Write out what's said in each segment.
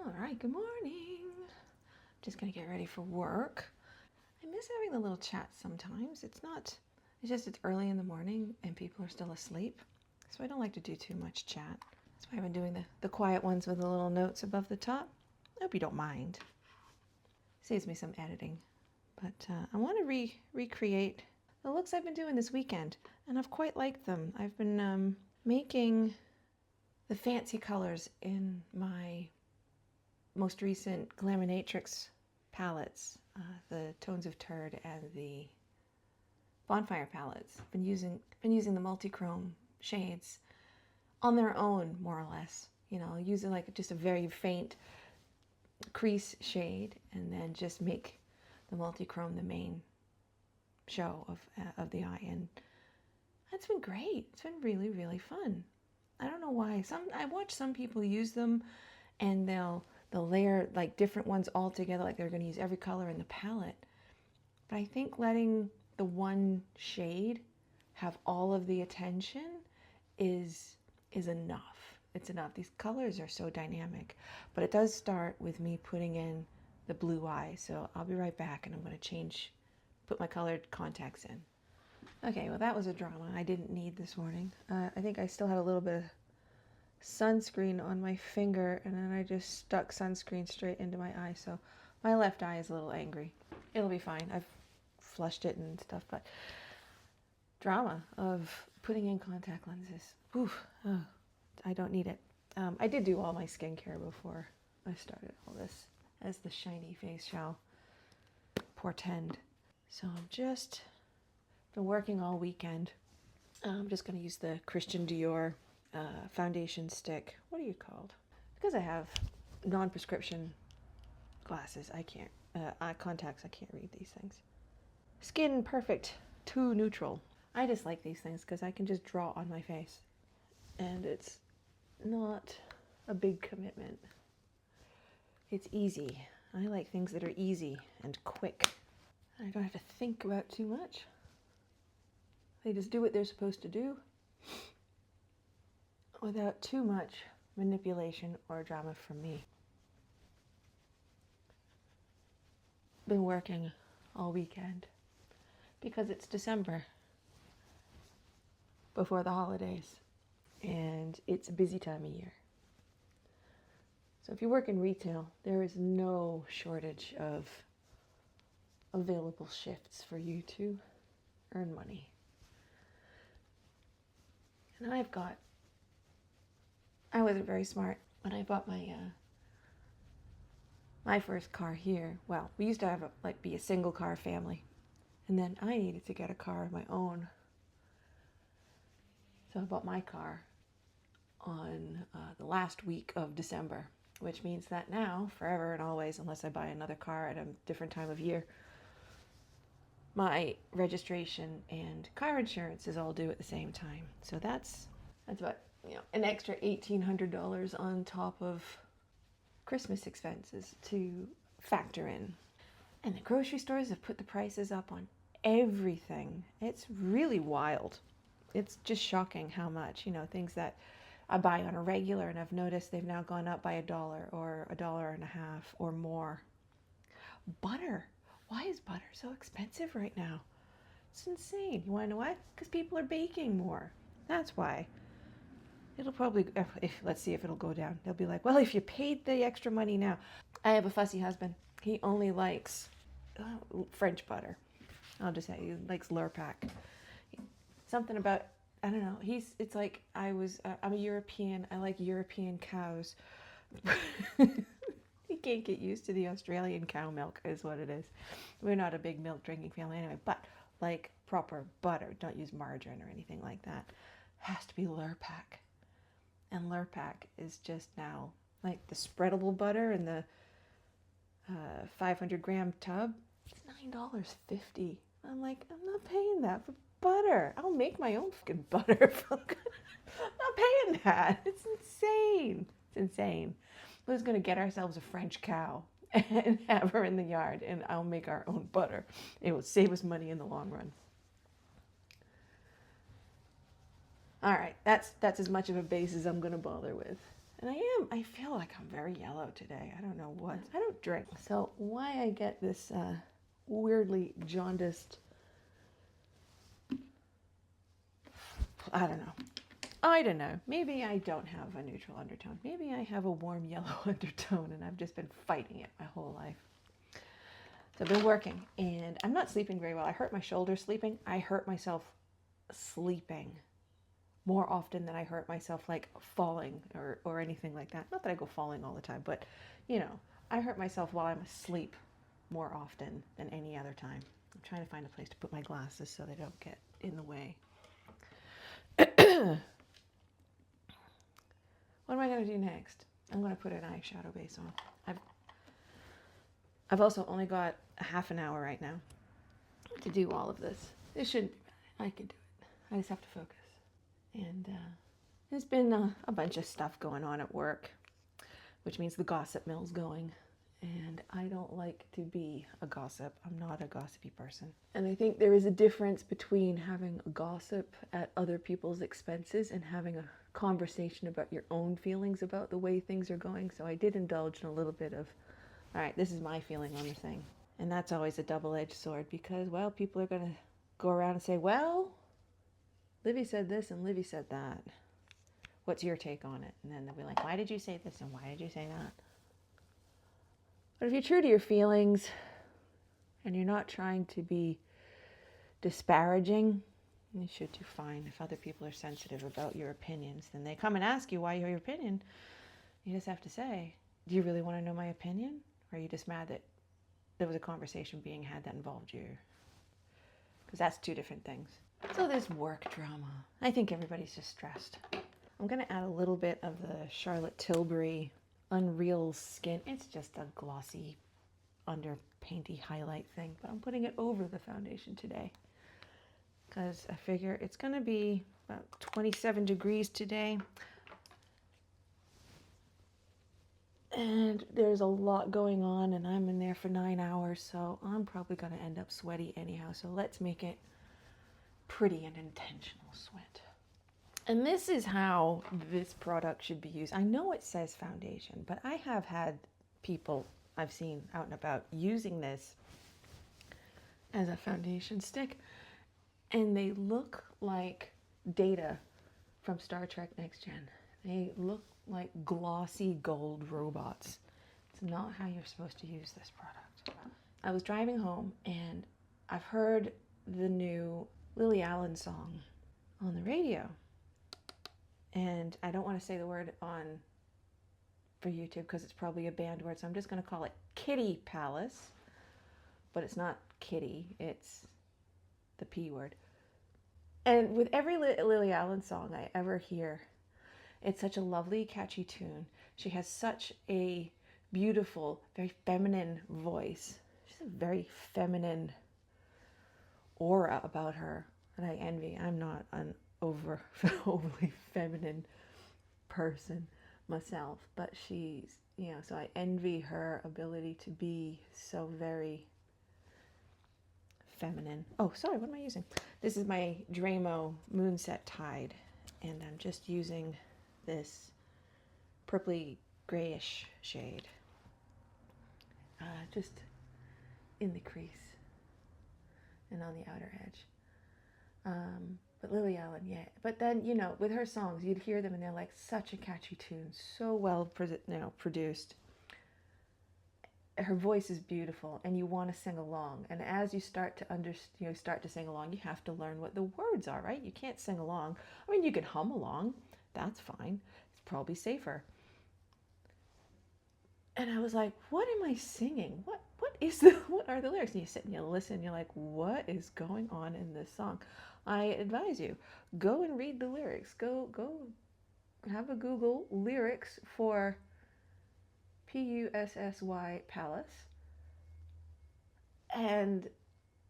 All right, good morning. Just gonna get ready for work. I miss having the little chat sometimes. It's early in the morning and people are still asleep. So I don't like to do too much chat. That's why I've been doing the quiet ones with the little notes above the top. I hope you don't mind. Saves me some editing. But I want to recreate the looks I've been doing this weekend, and I've quite liked them. I've been making the fancy colors in my most recent Glaminatrix palettes, the Tones of Turd and the Bonfire palettes. Been using the Multichrome shades on their own, more or less. You know, using like just a very faint crease shade, and then just make the Multichrome the main show of the eye, and that's been great. It's been really, really fun. I don't know why. I watch some people use them, and they'll layer like different ones all together, like they're going to use every color in the palette. But I think letting the one shade have all of the attention is enough. It's enough. These colors are so dynamic. But it does start with me putting in the blue eye. So I'll be right back, and I'm going to put my colored contacts in. Okay, well that was a drama I didn't need this morning. I think I still had a little bit of sunscreen on my finger, and then I just stuck sunscreen straight into my eye, so my left eye is a little angry. It'll be fine. I've flushed it and stuff, but drama of putting in contact lenses. Oof, oh, I don't need it. I did do all my skincare before I started all this, as the shiny face shall portend. So I'm just been working all weekend. I'm just going to use the Christian Dior foundation stick. What are you called? Because I have non-prescription glasses, I can't, eye contacts, I can't read these things. Skin Perfect 2 Neutral. I just like these things because I can just draw on my face, and it's not a big commitment. It's easy. I like things that are easy and quick. I don't have to think about too much. They just do what they're supposed to do without too much manipulation or drama from me. Been working all weekend because it's December, before the holidays, and it's a busy time of year. So if you work in retail, there is no shortage of available shifts for you to earn money. And I wasn't very smart when I bought my first car here. Well, we used to have be a single car family, and then I needed to get a car of my own. So I bought my car on the last week of December, which means that now, forever and always, unless I buy another car at a different time of year, my registration and car insurance is all due at the same time. So that's about, an extra $1,800 on top of Christmas expenses to factor in. And the grocery stores have put the prices up on everything. It's really wild. It's just shocking how much, things that I buy on a regular, and I've noticed they've now gone up by $1 or $1.50 or more. Butter. Why is butter so expensive right now? It's insane. You want to know why? Because people are baking more. That's why. It'll probably, let's see if it'll go down. They'll be like, well, if you paid the extra money now. I have a fussy husband. He only likes French butter. I'll just say he likes Lurpak. Something about, I don't know. It's like I'm a European. I like European cows. He can't get used to the Australian cow milk is what it is. We're not a big milk drinking family anyway, but like proper butter. Don't use margarine or anything like that. Has to be Lurpak. And Lurpak is just now like the spreadable butter in the 500 gram tub. It's $9.50. I'm like, I'm not paying that for butter. I'll make my own fucking butter. I'm not paying that. It's insane. It's insane. We're just going to get ourselves a French cow and have her in the yard, and I'll make our own butter. It will save us money in the long run. All right, that's as much of a base as I'm going to bother with. And I feel like I'm very yellow today. I don't know what. I don't drink. So why I get this weirdly jaundiced, I don't know. I don't know. Maybe I don't have a neutral undertone. Maybe I have a warm yellow undertone and I've just been fighting it my whole life. So I've been working and I'm not sleeping very well. I hurt my shoulder sleeping. I hurt myself sleeping more often than I hurt myself like falling or anything like that. Not that I go falling all the time, but you know, I hurt myself while I'm asleep more often than any other time. I'm trying to find a place to put my glasses so they don't get in the way. What am I going to do next? I'm going to put an eyeshadow base on. I've also only got a half an hour right now to do all of this. This shouldn't be bad. I can do it. I just have to focus. And there's been a bunch of stuff going on at work, which means the gossip mill's going. And I don't like to be a gossip. I'm not a gossipy person. And I think there is a difference between having a gossip at other people's expenses and having a conversation about your own feelings about the way things are going. So I did indulge in a little bit of, all right, this is my feeling on the thing. And that's always a double-edged sword because, well, people are going to go around and say, well, Livy said this and Livy said that. What's your take on it? And then they'll be like, why did you say this and why did you say that? But if you're true to your feelings and you're not trying to be disparaging, you should do fine. If other people are sensitive about your opinions, then they come and ask you why you have your opinion. You just have to say, do you really want to know my opinion? Or are you just mad that there was a conversation being had that involved you? Because that's two different things. So there's work drama. I think everybody's just stressed. I'm going to add a little bit of the Charlotte Tilbury Unreal Skin. It's just a glossy under painty highlight thing, but I'm putting it over the foundation today because I figure it's going to be about 27 degrees today. And there's a lot going on and I'm in there for 9 hours, so I'm probably going to end up sweaty anyhow. So let's make it pretty and intentional sweat. And this is how this product should be used. I know it says foundation, but I have had people I've seen out and about using this as a foundation stick, and they look like Data from Star Trek Next Gen. They look like glossy gold robots. It's not how you're supposed to use this product. I was driving home and I've heard the new Lily Allen song on the radio. And I don't want to say the word for YouTube because it's probably a banned word, so I'm just going to call it Kitty Palace. But it's not kitty, it's the P word. And with every Lily Allen song I ever hear, it's such a lovely, catchy tune. She has such a beautiful, very feminine voice. She's a very feminine aura about her that I envy. I'm not an overly feminine person myself, but she's, so I envy her ability to be so very feminine. Oh, sorry, what am I using? This is my Dramo Moonset Tide, and I'm just using this purpley grayish shade just in the crease and on the outer edge. But Lily Allen, yeah. But then, with her songs, you'd hear them and they're like such a catchy tune, so well produced. Her voice is beautiful and you want to sing along. And as you start to start to sing along, you have to learn what the words are, right? You can't sing along. I mean, you can hum along. That's fine. It's probably safer. And I was like, what am I singing? What are the lyrics? And you sit and you listen, and you're like, what is going on in this song? I advise you, go and read the lyrics. Go have a Google lyrics for Pussy Palace. And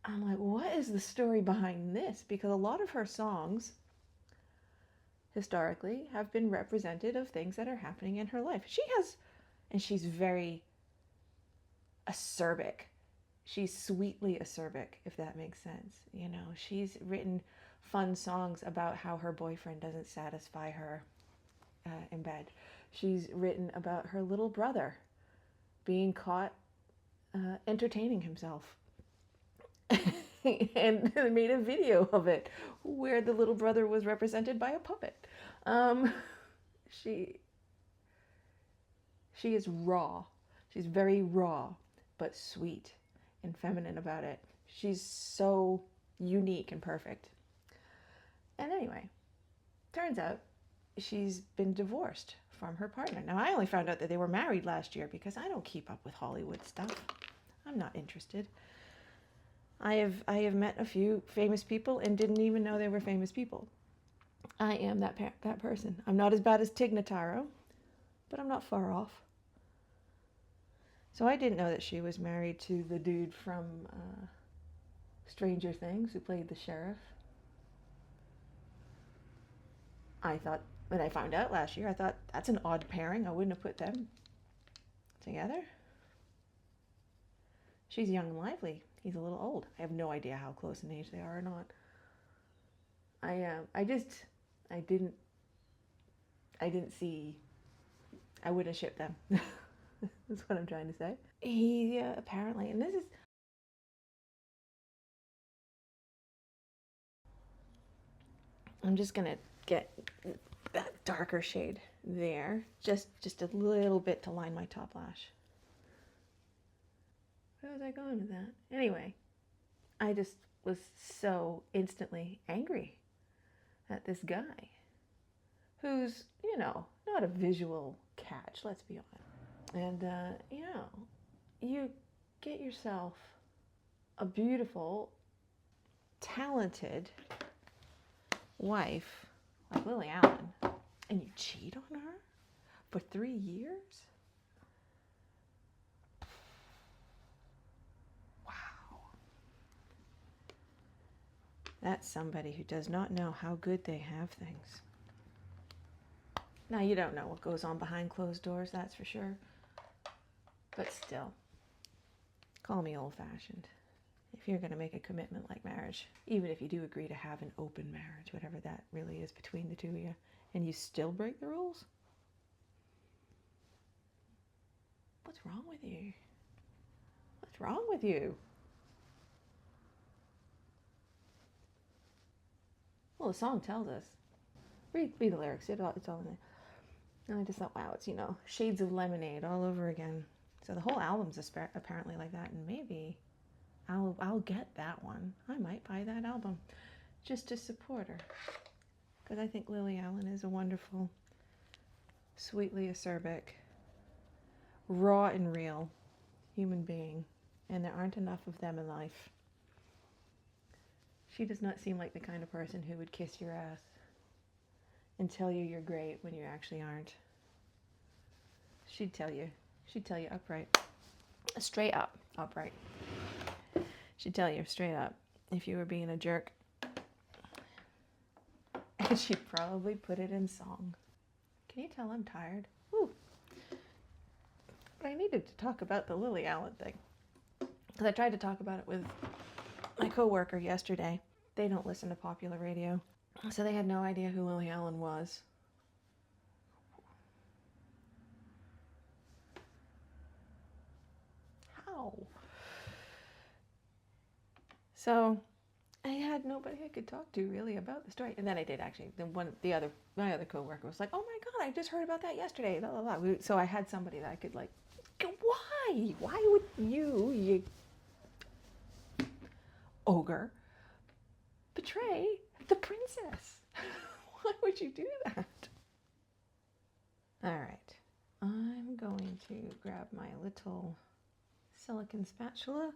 I'm like, what is the story behind this? Because a lot of her songs historically have been representative of things that are happening in her life. And she's very acerbic. She's sweetly acerbic, if that makes sense. She's written fun songs about how her boyfriend doesn't satisfy her in bed. She's written about her little brother being caught entertaining himself. And made a video of it where the little brother was represented by a puppet. She is raw. She's very raw, but sweet and feminine about it. She's so unique and perfect. And anyway, turns out she's been divorced from her partner. Now, I only found out that they were married last year because I don't keep up with Hollywood stuff. I'm not interested. I have met a few famous people and didn't even know they were famous people. I am that person. I'm not as bad as Tig Notaro, but I'm not far off. So I didn't know that she was married to the dude from Stranger Things who played the sheriff. I thought, when I found out last year, I thought, that's an odd pairing. I wouldn't have put them together. She's young and lively. He's a little old. I have no idea how close in age they are or not. I didn't see, I wouldn't have shipped them. That's what I'm trying to say. He apparently, and this is, I'm just gonna get that darker shade there, just a little bit to line my top lash. Where was I going with that? Anyway, I just was so instantly angry at this guy who's, you know, not a visual catch, let's be honest. And, you know, you get yourself a beautiful, talented wife like Lily Allen, and you cheat on her for 3 years? Wow. That's somebody who does not know how good they have things. Now, you don't know what goes on behind closed doors, that's for sure. But still, call me old-fashioned. If you're going to make a commitment like marriage, even if you do agree to have an open marriage, whatever that really is between the two of you, and you still break the rules? What's wrong with you? What's wrong with you? Well, the song tells us. Read the lyrics. It's all in there. And I just thought, wow, it's, you know, shades of lemonade all over again. So the whole album's apparently like that, and maybe I'll get that one. I might buy that album just to support her, because I think Lily Allen is a wonderful, sweetly acerbic, raw and real human being, and there aren't enough of them in life. She does not seem like the kind of person who would kiss your ass and tell you you're great when you actually aren't. She'd tell you upright. Straight up, upright. She'd tell you straight up if you were being a jerk. And she'd probably put it in song. Can you tell I'm tired? Woo. But I needed to talk about the Lily Allen thing, because I tried to talk about it with my coworker yesterday. They don't listen to popular radio, so they had no idea who Lily Allen was. How? So I had nobody I could talk to really about the story. And then I did actually. My other coworker was like, "Oh my God, I just heard about that yesterday." Blah, blah, blah. So I had somebody that I could like, why? Why would you ogre, betray the princess? Why would you do that? All right, I'm going to grab my little silicone spatula.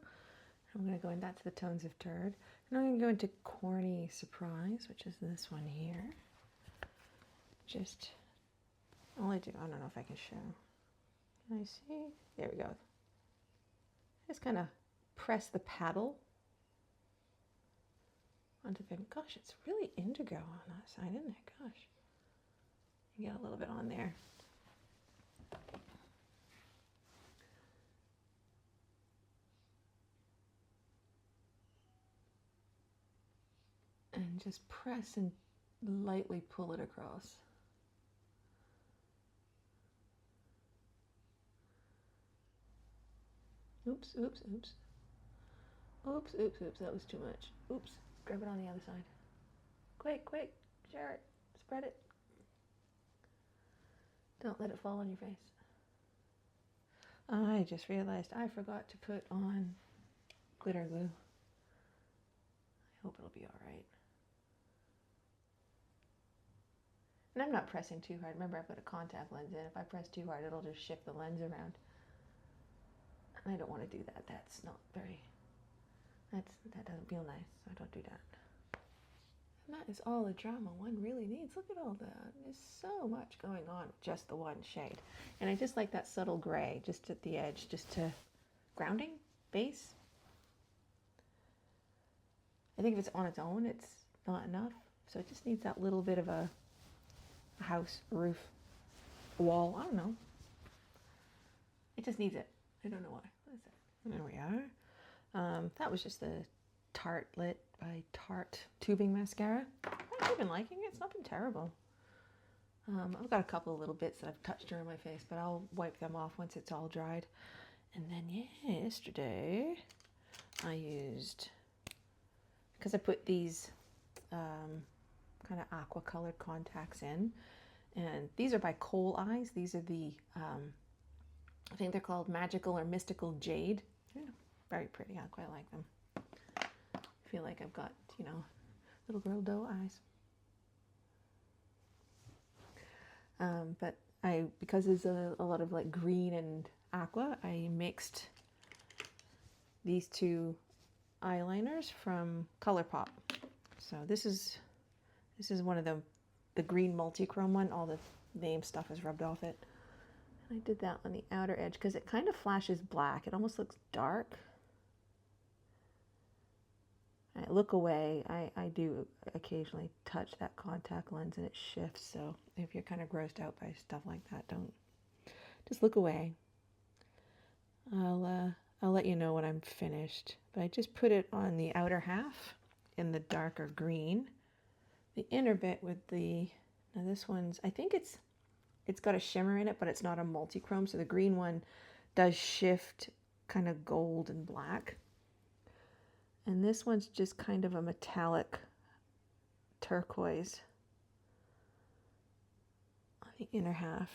I'm going to go in, that's the Tones of Turd. And I'm going to go into Corny Surprise, which is this one here. Just, I don't know if I can show. Can I see? There we go. Just kind of press the paddle onto the, gosh, it's really indigo on that side, isn't it? Gosh. You get a little bit on there. And just press and lightly pull it across. Oops, oops, oops. Oops, oops, oops, that was too much. Oops, grab it on the other side. Quick, quick, share it, spread it. Don't let it fall on your face. I just realized I forgot to put on glitter glue. I hope it'll be all right. And I'm not pressing too hard. Remember, I put a contact lens in. If I press too hard, it'll just shift the lens around. And I don't want to do that. That's not very, that doesn't feel nice, so I don't do that. And that is all the drama one really needs. Look at all that. There's so much going on with just the one shade. And I just like that subtle gray just at the edge, just to grounding, base. I think if it's on its own, it's not enough. So it just needs that little bit of a house, a roof, a wall. I don't know. It just needs it. I don't know why. What is that? There we are. That was just the Tartlet by Tarte tubing mascara. I've been liking it. It's not been terrible. I've got a couple of little bits that I've touched around my face, but I'll wipe them off once it's all dried. And then yesterday I used, because I put these kind of aqua colored contacts in, and these are by Kohl Eyes. These are the I think they're called Magical or Mystical Jade. Yeah, very pretty. I quite like them. I feel like I've got, you know, little girl doe eyes. But because there's a lot of like green and aqua, I mixed these two eyeliners from ColourPop. So this is one of the green multichrome one. All the name stuff is rubbed off it. I did that on the outer edge because it kind of flashes black. It almost looks dark. I look away. I do occasionally touch that contact lens and it shifts. So if you're kind of grossed out by stuff like that, don't. Just look away. I'll let you know when I'm finished. But I just put it on the outer half in the darker green. The inner bit with the, now this one's, I think it's got a shimmer in it, but it's not a multichrome. So the green one does shift kind of gold and black. And this one's just kind of a metallic turquoise on the inner half,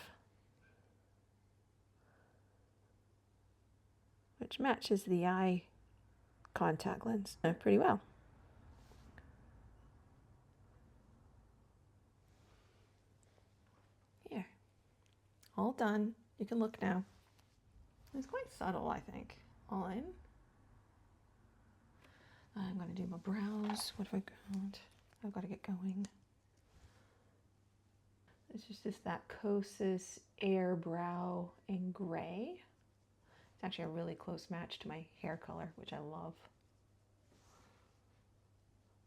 which matches the eye contact lens pretty well. Here, all done. You can look now. It's quite subtle, I think, all in. I'm going to do my brows. What have I got? I've got to get going. This is just that Kosas Air Brow in gray. It's actually a really close match to my hair color, which I love.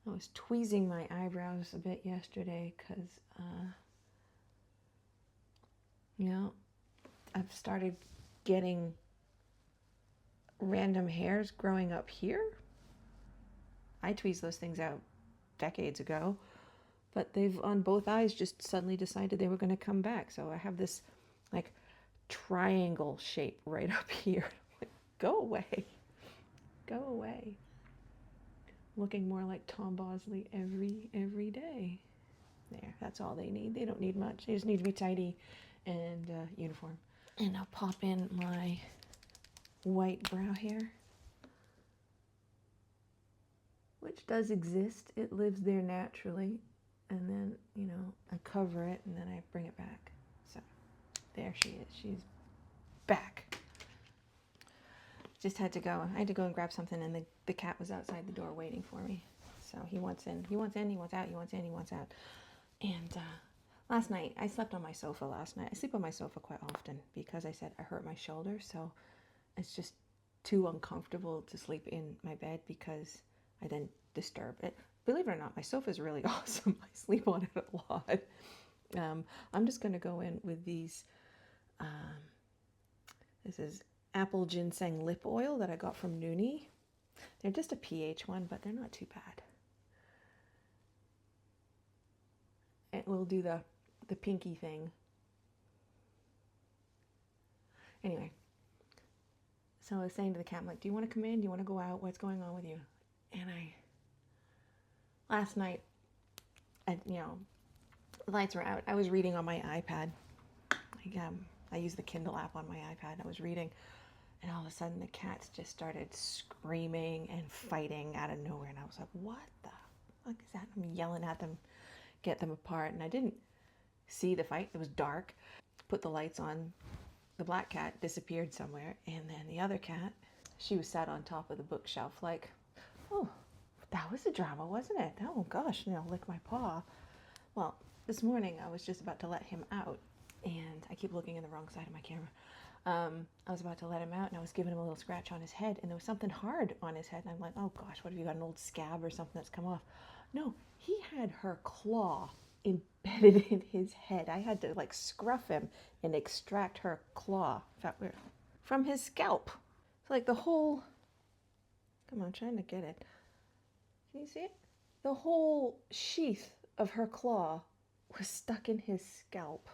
I was tweezing my eyebrows a bit yesterday because, you know, I've started getting random hairs growing up here. I tweezed those things out decades ago, but they've on both eyes just suddenly decided they were going to come back. So I have this like triangle shape right up here. Like, go away. Go away. Looking more like Tom Bosley every day. There, that's all they need. They don't need much. They just need to be tidy and uniform. And I'll pop in my white brow hair, which does exist. It lives there naturally. And then, you know, I cover it and then I bring it back. So there she is. She's back. Just had to go. I had to go and grab something, and the cat was outside the door waiting for me. So he wants in, he wants in, he wants out, he wants in, he wants out. And last night, I slept on my sofa last night. I sleep on my sofa quite often because I said I hurt my shoulder. So it's just too uncomfortable to sleep in my bed because I then disturb it. Believe it or not, my sofa is really awesome. I sleep on it a lot. I'm just going to go in with these. This is apple ginseng lip oil that I got from Noonie. They're just a pH one, but they're not too bad. And we'll do the pinky thing. Anyway, So I was saying to the cat, I'm like, do you want to come in? Do you want to go out? What's going on with you? And last night, the lights were out. I was reading on my iPad. I use the Kindle app on my iPad. I was reading, and all of a sudden the cats just started screaming and fighting out of nowhere. And I was like, what the fuck is that? I'm yelling at them, get them apart. And I didn't see the fight. It was dark. Put the lights on. The black cat disappeared somewhere. And then the other cat, she was sat on top of the bookshelf like, oh, that was a drama, wasn't it? Oh gosh, lick my paw. Well, this morning I was just about to let him out. And I keep looking in the wrong side of my camera. I was about to let him out, and I was giving him a little scratch on his head, and there was something hard on his head, and I'm like, oh gosh, what have you got, an old scab or something that's come off? No, he had her claw embedded in his head. I had to like scruff him and extract her claw from his scalp. So like the whole, come on, I'm trying to get it. Can you see it? The whole sheath of her claw was stuck in his scalp.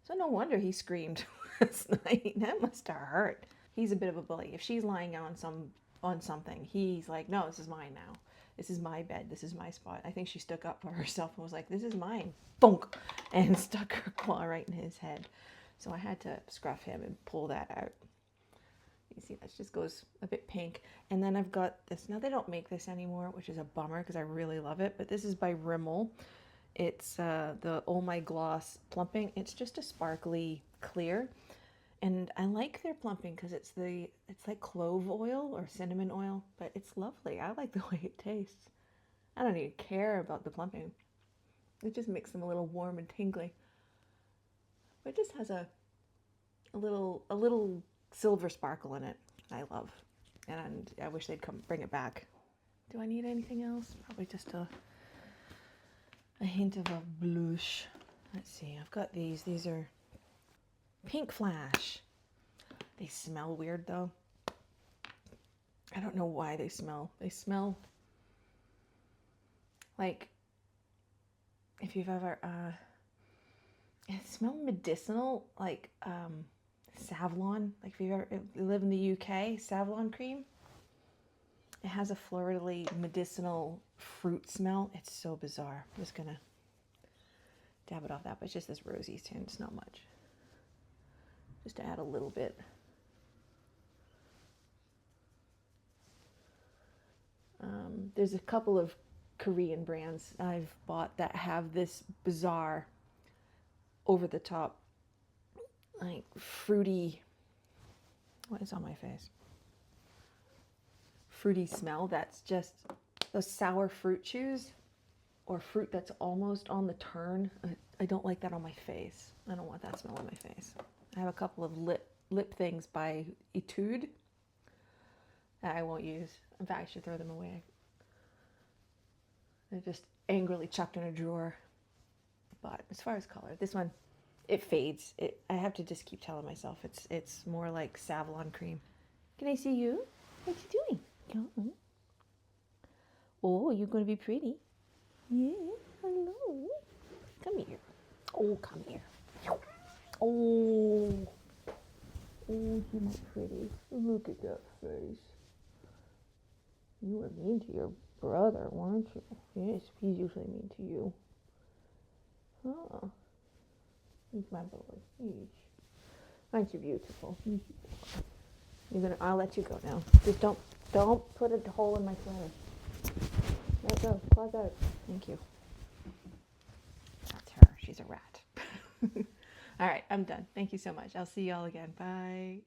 So no wonder he screamed last night. That must have hurt. He's a bit of a bully. If she's lying on something, he's like, no, this is mine now. This is my bed. This is my spot. I think she stuck up for herself and was like, this is mine. Bonk! And stuck her claw right in his head. So I had to scruff him and pull that out. You see, that just goes a bit pink. And then I've got this. Now they don't make this anymore, which is a bummer because I really love it. But this is by Rimmel. It's the Oh My Gloss Plumping. It's just a sparkly clear. And I like their plumping because it's like clove oil or cinnamon oil, but it's lovely. I like the way it tastes. I don't even care about the plumping. It just makes them a little warm and tingly. But it just has a little silver sparkle in it. I love. And I wish they'd bring it back. Do I need anything else? Probably just a hint of a blush. Let's see. I've got these. These are Pink Flash. They smell weird though. I don't know why they smell. They smell like if you've ever it smells medicinal, like Savlon. Like if you live in the UK, Savlon cream. It has a florally medicinal fruit smell. It's so bizarre. I'm just gonna dab it off that, but it's just this rosy tint. It's not much. Just to add a little bit. There's a couple of Korean brands I've bought that have this bizarre, over the top, like fruity, what is on my face? Fruity smell that's just those sour fruit chews or fruit that's almost on the turn. I don't like that on my face. I don't want that smell on my face. I have a couple of lip things by Etude that I won't use. In fact, I should throw them away. They're just angrily chucked in a drawer. But as far as color, this one, it fades. I have to just keep telling myself it's more like Savlon cream. Can I see you? What you doing? Oh, you're going to be pretty. Yeah, hello. Come here. Oh, come here. Oh, you're my pretty. Look at that face. You were mean to your brother, weren't you? Yes, he's usually mean to you. Oh, he's my boy. Aren't you beautiful? I'll let you go now. Just don't put a hole in my sweater. Let it go. Claws out. Thank you. That's her. She's a rat. All right, I'm done. Thank you so much. I'll see y'all again. Bye.